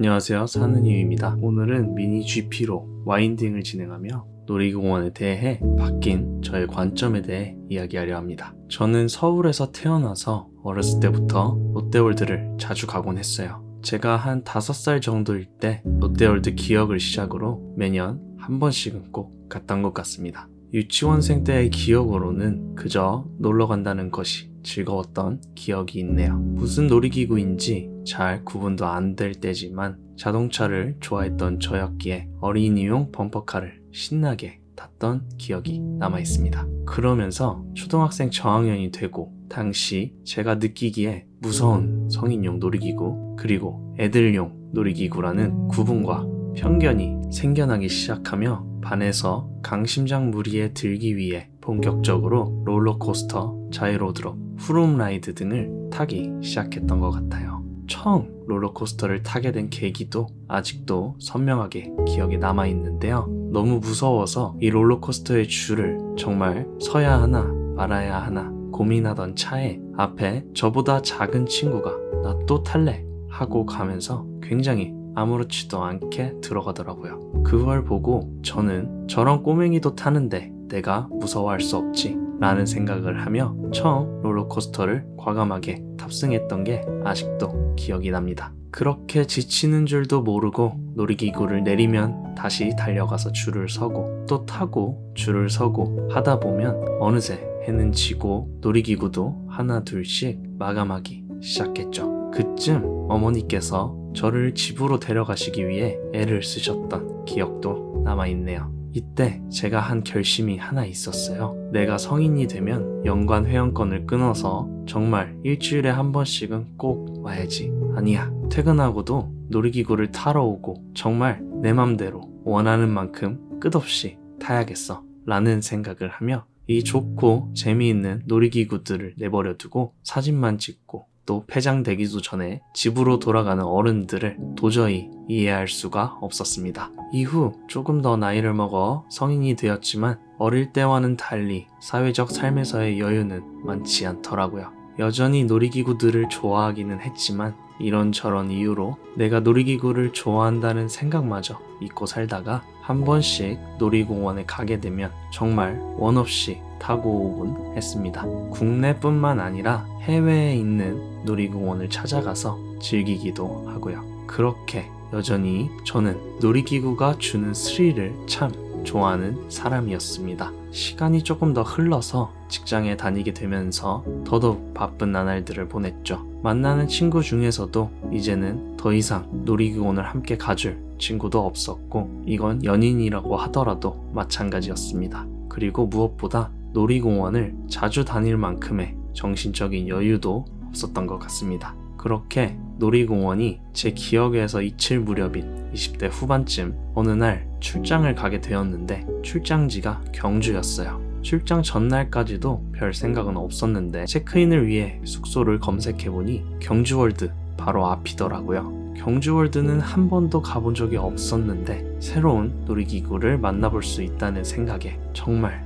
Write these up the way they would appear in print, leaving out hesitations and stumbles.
안녕하세요, 사는이유입니다. 오늘은 미니 GP로 와인딩을 진행하며 놀이공원에 대해 바뀐 저의 관점에 대해 이야기하려 합니다. 저는 서울에서 태어나서 어렸을 때부터 롯데월드를 자주 가곤 했어요. 제가 한 5살 정도일 때 롯데월드 기억을 시작으로 매년 한 번씩은 꼭 갔던 것 같습니다. 유치원생 때의 기억으로는 그저 놀러 간다는 것이 즐거웠던 기억이 있네요. 무슨 놀이기구인지 잘 구분도 안 될 때지만 자동차를 좋아했던 저였기에 어린이용 범퍼카를 신나게 탔던 기억이 남아있습니다. 그러면서 초등학생 저학년이 되고 당시 제가 느끼기에 무서운 성인용 놀이기구 그리고 애들용 놀이기구라는 구분과 편견이 생겨나기 시작하며 반에서 강심장 무리에 들기 위해 본격적으로 롤러코스터, 자이로드롭, 후룸라이드 등을 타기 시작했던 것 같아요. 처음 롤러코스터를 타게 된 계기도 아직도 선명하게 기억에 남아있는데요. 너무 무서워서 이 롤러코스터의 줄을 정말 서야 하나 말아야 하나 고민하던 차에 앞에 저보다 작은 친구가 나 또 탈래 하고 가면서 굉장히 아무렇지도 않게 들어가더라고요. 그걸 보고 저는 저런 꼬맹이도 타는데 내가 무서워할 수 없지 라는 생각을 하며 처음 롤러코스터를 과감하게 탑승했던 게 아직도 기억이 납니다. 그렇게 지치는 줄도 모르고 놀이기구를 내리면 다시 달려가서 줄을 서고 또 타고 줄을 서고 하다 보면 어느새 해는 지고 놀이기구도 하나 둘씩 마감하기 시작했죠. 그쯤 어머니께서 저를 집으로 데려가시기 위해 애를 쓰셨던 기억도 남아있네요. 이때 제가 한 결심이 하나 있었어요. 내가 성인이 되면 연간 회원권을 끊어서 정말 일주일에 한 번씩은 꼭 와야지. 아니야, 퇴근하고도 놀이기구를 타러 오고 정말 내 맘대로 원하는 만큼 끝없이 타야겠어 라는 생각을 하며 이 좋고 재미있는 놀이기구들을 내버려 두고 사진만 찍고 또 폐장되기도 전에 집으로 돌아가는 어른들을 도저히 이해할 수가 없었습니다. 이후 조금 더 나이를 먹어 성인이 되었지만 어릴 때와는 달리 사회적 삶에서의 여유는 많지 않더라고요. 여전히 놀이기구들을 좋아하기는 했지만 이런저런 이유로 내가 놀이기구를 좋아한다는 생각마저 잊고 살다가 한 번씩 놀이공원에 가게 되면 정말 원 없이 타고 오곤 했습니다. 국내뿐만 아니라 해외에 있는 놀이공원을 찾아가서 즐기기도 하고요. 그렇게 여전히 저는 놀이기구가 주는 스릴을 참 좋아하는 사람이었습니다. 시간이 조금 더 흘러서 직장에 다니게 되면서 더더욱 바쁜 나날들을 보냈죠. 만나는 친구 중에서도 이제는 더 이상 놀이공원을 함께 가줄 친구도 없었고 이건 연인이라고 하더라도 마찬가지였습니다. 그리고 무엇보다 놀이공원을 자주 다닐 만큼의 정신적인 여유도 없었던 것 같습니다. 그렇게 놀이공원이 제 기억에서 잊힐 무렵인 20대 후반쯤 어느 날 출장을 가게 되었는데 출장지가 경주였어요. 출장 전날까지도 별 생각은 없었는데 체크인을 위해 숙소를 검색해보니 경주월드 바로 앞이더라고요. 경주월드는 한 번도 가본 적이 없었는데 새로운 놀이기구를 만나볼 수 있다는 생각에 정말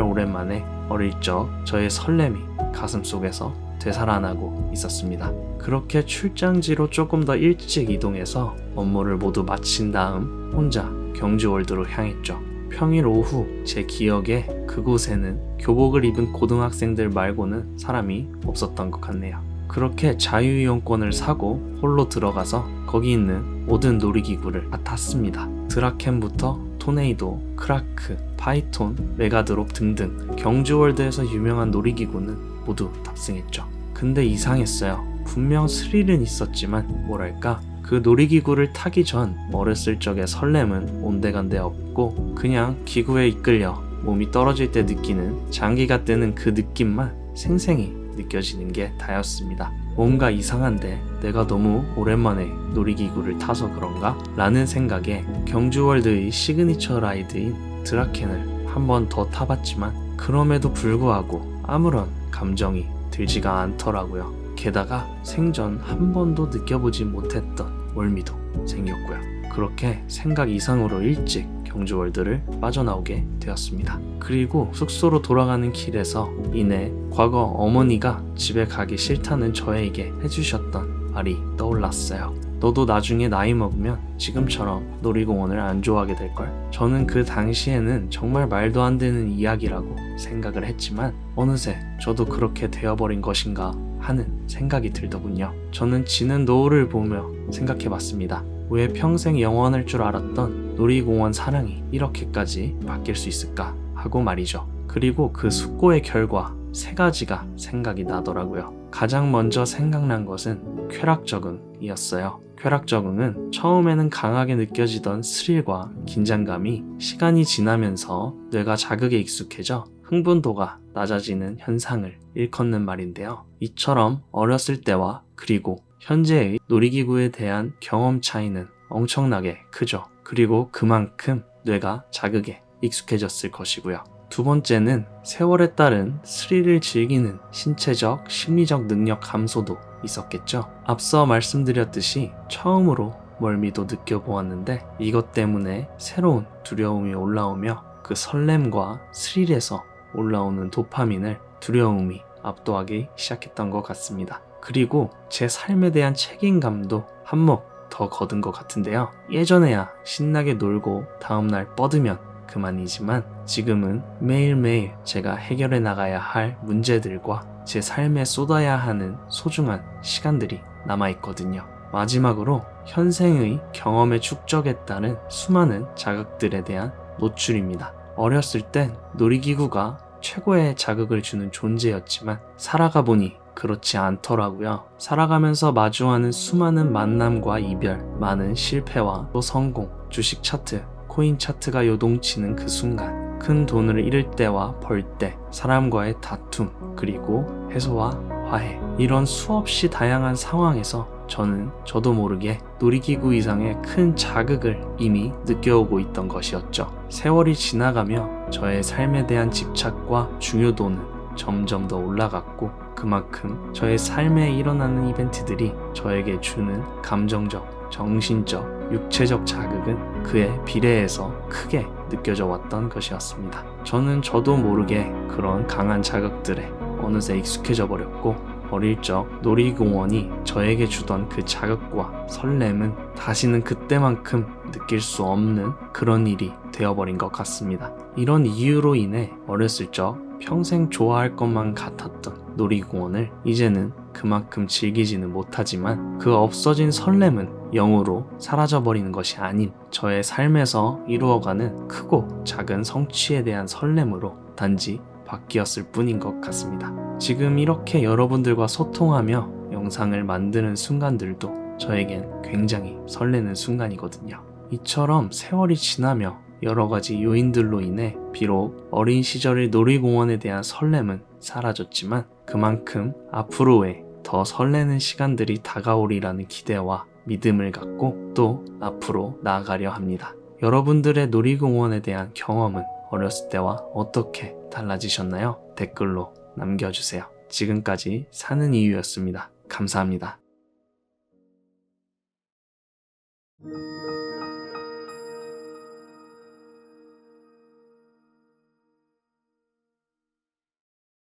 오랜만에 어릴 적 저의 설렘이 가슴속에서 되살아나고 있었습니다. 그렇게 출장지로 조금 더 일찍 이동해서 업무를 모두 마친 다음 혼자 경주월드로 향했죠. 평일 오후 제 기억에 그곳에는 교복을 입은 고등학생들 말고는 사람이 없었던 것 같네요. 그렇게 자유이용권을 사고 홀로 들어가서 거기 있는 모든 놀이기구를 다 탔습니다. 드라켄부터 토네이도, 크라크, 파이톤, 메가드롭 등등 경주월드에서 유명한 놀이기구는 모두 탑승했죠. 근데 이상했어요. 분명 스릴은 있었지만 뭐랄까 그 놀이기구를 타기 전 어렸을 적의 설렘은 온데간데 없고 그냥 기구에 이끌려 몸이 떨어질 때 느끼는 장기가 뜨는 그 느낌만 생생히 느껴지는 게 다였습니다. 뭔가 이상한데 내가 너무 오랜만에 놀이기구를 타서 그런가? 라는 생각에 경주월드의 시그니처 라이드인 드라켄을 한 번 더 타봤지만 그럼에도 불구하고 아무런 감정이 들지가 않더라고요. 게다가 생전 한 번도 느껴보지 못했던 멀미도 생겼고요. 그렇게 생각 이상으로 일찍 경주월드를 빠져나오게 되었습니다. 그리고 숙소로 돌아가는 길에서 이내 과거 어머니가 집에 가기 싫다는 저에게 해주셨던 말이 떠올랐어요. 너도 나중에 나이 먹으면 지금처럼 놀이공원을 안 좋아하게 될걸? 저는 그 당시에는 정말 말도 안 되는 이야기라고 생각을 했지만 어느새 저도 그렇게 되어버린 것인가 하는 생각이 들더군요. 저는 지는 노을을 보며 생각해봤습니다. 왜 평생 영원할 줄 알았던 놀이공원 사랑이 이렇게까지 바뀔 수 있을까 하고 말이죠. 그리고 그 숙고의 결과 3가지가 생각이 나더라고요. 가장 먼저 생각난 것은 쾌락 적응이었어요. 쾌락 적응은 처음에는 강하게 느껴지던 스릴과 긴장감이 시간이 지나면서 뇌가 자극에 익숙해져 흥분도가 낮아지는 현상을 일컫는 말인데요. 이처럼 어렸을 때와 그리고 현재의 놀이기구에 대한 경험 차이는 엄청나게 크죠. 그리고 그만큼 뇌가 자극에 익숙해졌을 것이고요. 두 번째는 세월에 따른 스릴을 즐기는 신체적, 심리적 능력 감소도 있었겠죠. 앞서 말씀드렸듯이 처음으로 멀미도 느껴보았는데 이것 때문에 새로운 두려움이 올라오며 그 설렘과 스릴에서 올라오는 도파민을 두려움이 압도하기 시작했던 것 같습니다. 그리고 제 삶에 대한 책임감도 한몫 더 거둔 것 같은데요. 예전에야 신나게 놀고 다음날 뻗으면 그만이지만 지금은 매일매일 제가 해결해 나가야 할 문제들과 제 삶에 쏟아야 하는 소중한 시간들이 남아있거든요. 마지막으로 현생의 경험의 축적에 따른 수많은 자극들에 대한 노출입니다. 어렸을 땐 놀이기구가 최고의 자극을 주는 존재였지만 살아가 보니 그렇지 않더라고요. 살아가면서 마주하는 수많은 만남과 이별, 많은 실패와 또 성공, 주식 차트, 코인 차트가 요동치는 그 순간, 큰 돈을 잃을 때와 벌 때, 사람과의 다툼, 그리고 해소와 화해, 이런 수없이 다양한 상황에서 저는 저도 모르게 놀이기구 이상의 큰 자극을 이미 느껴오고 있던 것이었죠. 세월이 지나가며 저의 삶에 대한 집착과 중요도는 점점 더 올라갔고 그만큼 저의 삶에 일어나는 이벤트들이 저에게 주는 감정적, 정신적, 육체적 자극은 그에 비례해서 크게 느껴져 왔던 것이었습니다. 저는 저도 모르게 그런 강한 자극들에 어느새 익숙해져 버렸고 어릴 적 놀이공원이 저에게 주던 그 자극과 설렘은 다시는 그때만큼 느낄 수 없는 그런 일이 되어버린 것 같습니다. 이런 이유로 인해 어렸을 적 평생 좋아할 것만 같았던 놀이공원을 이제는 그만큼 즐기지는 못하지만 그 없어진 설렘은 영으로 사라져버리는 것이 아닌 저의 삶에서 이루어가는 크고 작은 성취에 대한 설렘으로 단지 바뀌었을 뿐인 것 같습니다. 지금 이렇게 여러분들과 소통하며 영상을 만드는 순간들도 저에겐 굉장히 설레는 순간이거든요. 이처럼 세월이 지나며 여러 가지 요인들로 인해 비록 어린 시절의 놀이공원에 대한 설렘은 사라졌지만 그만큼 앞으로의 더 설레는 시간들이 다가오리라는 기대와 믿음을 갖고 또 앞으로 나아가려 합니다. 여러분들의 놀이공원에 대한 경험은 어렸을 때와 어떻게 달라지셨나요? 댓글로 남겨주세요. 지금까지 사는 이유였습니다. 감사합니다.